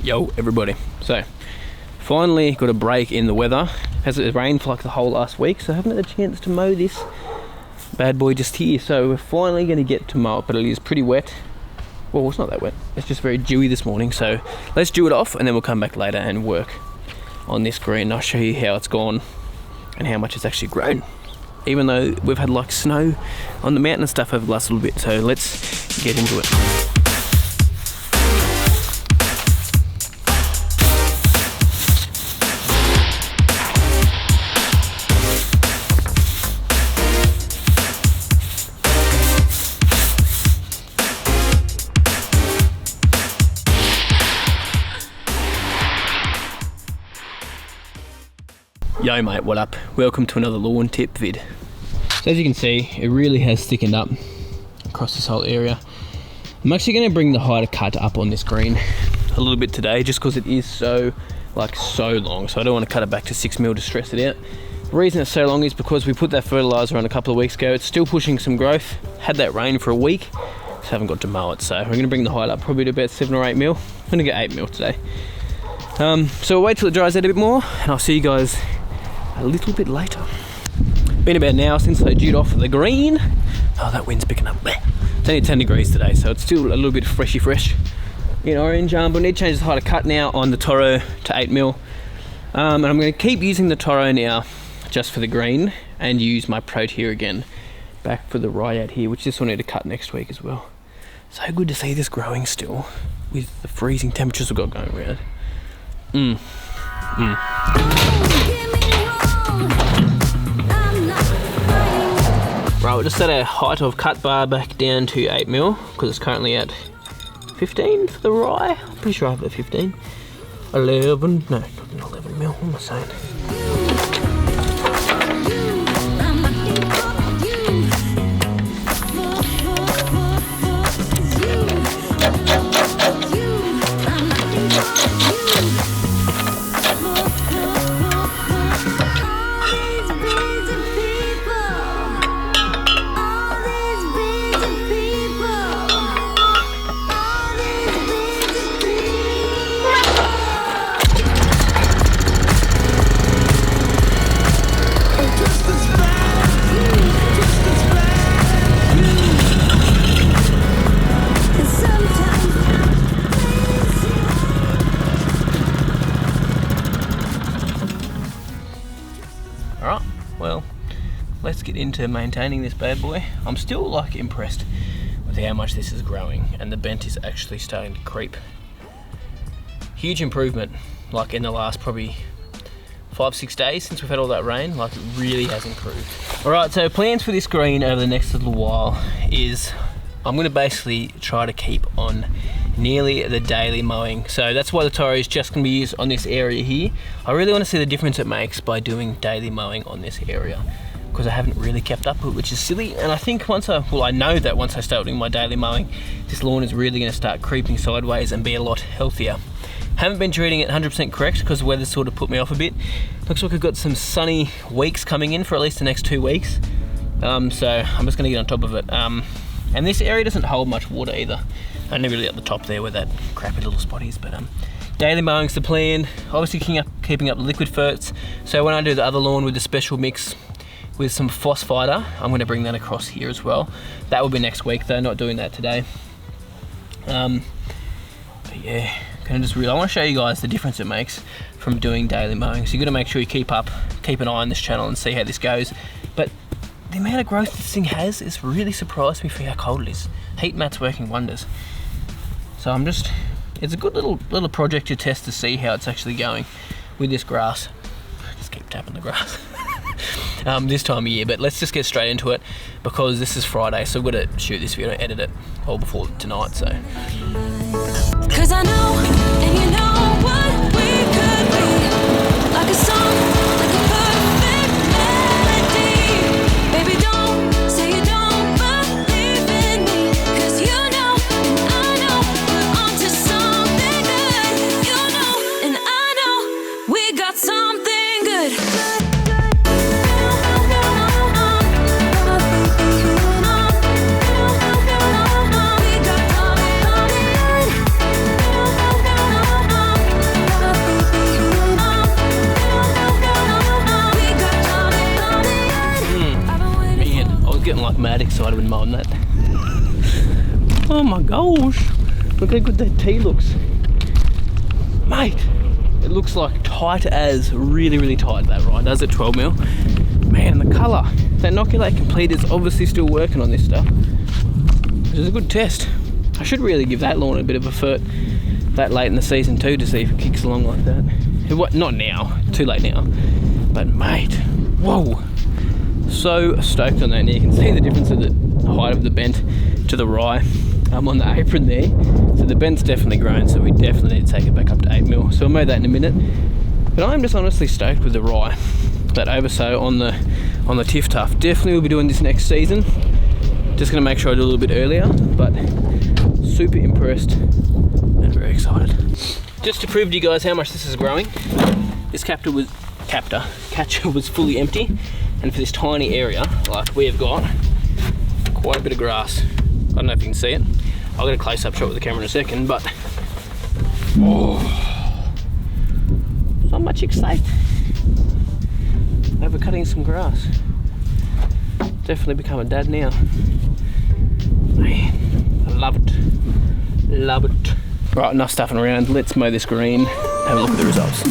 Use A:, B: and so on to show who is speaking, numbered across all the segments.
A: Yo everybody, so finally got a break in the weather. Has it rained for like the whole last week, so I haven't had a chance to mow this bad boy just here. So we're finally going to get to mow it, but it is pretty wet. Well, it's not that wet, it's just very dewy this morning. So let's dew it off and then we'll come back later and work on this green. I'll show you how it's gone and how much it's actually grown, even though we've had like snow on the mountain and stuff over the last little bit. So let's get into it. Yo mate, what up? Welcome to another lawn tip vid. So as you can see, it really has thickened up across this whole area. I'm actually going to bring the height of cut up on this green a little bit today, just because it is so long. So I don't want to cut it back to 6mm to stress it out. The reason it's so long is because we put that fertilizer on a couple of weeks ago. It's still pushing some growth. Had that rain for a week, so haven't got to mow it. So we're going to bring the height up probably to about 7 or 8mm. I'm going to get 8mm today. So we'll wait till it dries out a bit more, and I'll see you guys a little bit later. Been about an hour since I dewed off the green. Oh, that wind's picking up. It's only 10 degrees today, so it's still a little bit freshy fresh in orange. But we need to change the height of cut now on the Toro to 8mm. And I'm going to keep using the Toro now just for the green and use my Proteer again back for the Ryad here, which this will need to cut next week as well. So good to see this growing still with the freezing temperatures we've got going around. Right, we'll just set our height of cut bar back down to 8mm because it's currently at 15 for the rye. I'm pretty sure I have it at 15. 11, no, not 11mm, what am I saying? Let's get into maintaining this bad boy. I'm still like impressed with how much this is growing, and the bent is actually starting to creep. Huge improvement, like in the last probably 5-6 days since we've had all that rain. Like, it really has improved. All right, so plans for this green over the next little while is I'm going to basically try to keep on nearly the daily mowing. So that's why the Toro is just going to be used on this area here. I really want to see the difference it makes by doing daily mowing on this area, because I haven't really kept up with it, which is silly. And I think I know that once I start doing my daily mowing, this lawn is really going to start creeping sideways and be a lot healthier. Haven't been treating it 100% correct because the weather's sort of put me off a bit. Looks like I've got some sunny weeks coming in for at least the next 2 weeks. So I'm just going to get on top of it. And this area doesn't hold much water either. Only really at the top there where that crappy little spot is. But daily mowing's the plan. Obviously keeping up the liquid ferts. So when I do the other lawn with the special mix with some Phosphyter, I'm going to bring that across here as well. That will be next week though, not doing that today. But yeah, I want to show you guys the difference it makes from doing daily mowing. So you've got to make sure you keep an eye on this channel and see how this goes. But the amount of growth this thing has really surprised me for how cold it is. Heat mat's working wonders. So it's a good little project to test to see how it's actually going with this grass. Just keep tapping the grass. This time of year, but let's just get straight into it because this is Friday, so I've got to shoot this video and edit it all before tonight. So
B: 'cause I know, and you know what we could be, like a song, like a perfect melody. Baby, don't say you don't believe in me, 'cause you know, and I know we're onto something good. You know, and I know we got something good.
A: mad excited when mowing that. Oh my gosh, look how good that tee looks. Mate, it looks like tight as, really tight, that ride does at 12mm. Man, the colour, that inoculate complete is obviously still working on this stuff, which is a good test. I should really give that lawn a bit of a fert that late in the season too, to see if it kicks along like that. Not now, too late now, but mate, whoa, so stoked on that. And you can see the difference of the height of the bent to the rye on the apron there. So the bent's definitely grown, so we definitely need to take it back up to 8mm. So I'll mow that in a minute. But I'm just honestly stoked with the rye. That oversow on the Tiff Tuff. Definitely will be doing this next season. Just gonna make sure I do a little bit earlier, but super impressed and very excited. Just to prove to you guys how much this is growing, this catcher was fully empty, and for this tiny area, like we have got quite a bit of grass. I don't know if you can see it. I'll get a close-up shot with the camera in a second, but so much excited over cutting some grass. Definitely become a dad now. Man, I love it. Love it. Right, enough stuffing around. Let's mow this green. Have a look at the results.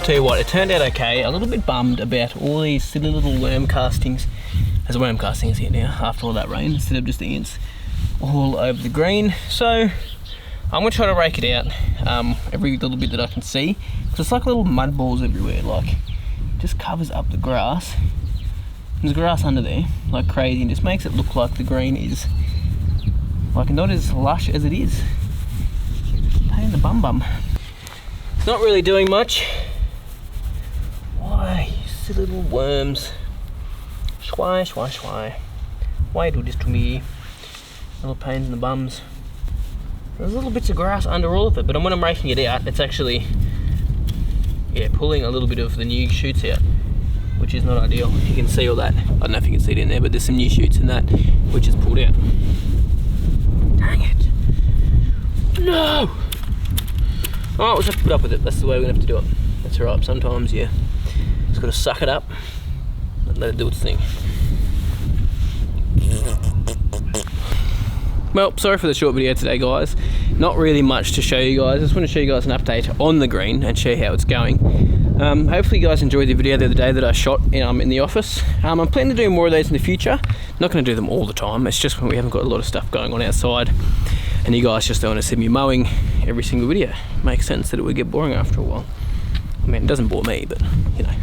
A: Tell you what, it turned out okay. A little bit bummed about all these silly little worm castings. There's worm castings here now after all that rain, instead of just the ants all over the green. So I'm gonna try to rake it out every little bit that I can see, because it's like little mud balls everywhere. Like, it just covers up the grass. There's grass under there like crazy, and just makes it look like the green is like not as lush as it is. Pain in the bum. It's not really doing much. Why, you silly little worms. Why? Why do this to me? Little pains in the bums. There's little bits of grass under all of it, but when I'm raking it out, it's actually, yeah, pulling a little bit of the new shoots out, which is not ideal. You can see all that. I don't know if you can see it in there, but there's some new shoots in that, which is pulled out. Dang it. No! Alright, we'll just have to put up with it. That's the way we're going to have to do it. That's alright. Sometimes, yeah, just got to suck it up and let it do its thing. Well, sorry for the short video today, guys. Not really much to show you guys. I just want to show you guys an update on the green and show how it's going. Hopefully you guys enjoyed the video the other day that I shot in the office. I'm planning to do more of those in the future. Not going to do them all the time. It's just when we haven't got a lot of stuff going on outside, and you guys just don't want to see me mowing every single video. Makes sense that it would get boring after a while. I mean, it doesn't bore me, but you know,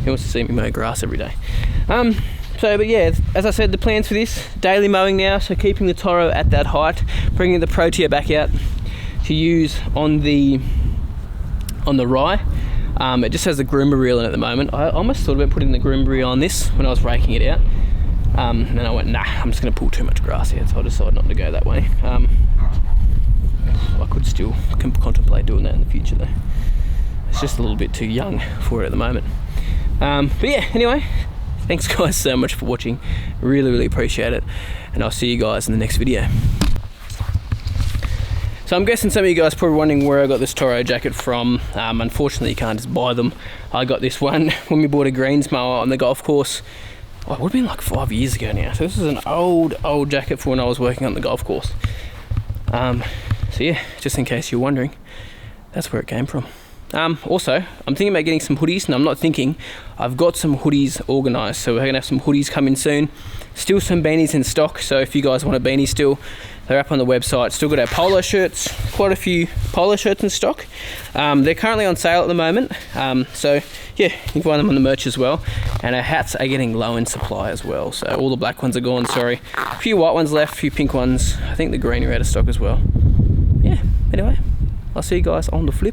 A: who wants to see me mow grass every day? But yeah, as I said, the plans for this, daily mowing now, so keeping the Toro at that height, bringing the Protea back out to use on the rye. It just has the groomer reel in at the moment. I almost thought about putting the groomer reel on this when I was raking it out. And then I went, nah, I'm just going to pull too much grass out, so I decided not to go that way. I could still contemplate doing that in the future though. It's just a little bit too young for it at the moment. But yeah, anyway, thanks guys so much for watching. Really appreciate it. And I'll see you guys in the next video. So I'm guessing some of you guys are probably wondering where I got this Toro jacket from. Unfortunately, you can't just buy them. I got this one when we bought a greens mower on the golf course. Oh, it would have been like 5 years ago now. So this is an old jacket for when I was working on the golf course. So yeah, just in case you're wondering, that's where it came from. Also, I'm thinking about getting some hoodies, and I'm not thinking, I've got some hoodies organised, so we're going to have some hoodies coming soon. Still some beanies in stock, so if you guys want a beanie still, they're up on the website. Still got our polo shirts, quite a few polo shirts in stock. They're currently on sale at the moment, so yeah, you can find them on the merch as well. And our hats are getting low in supply as well, so all the black ones are gone, sorry. A few white ones left, a few pink ones. I think the green are out of stock as well. Yeah, anyway, I'll see you guys on the flip.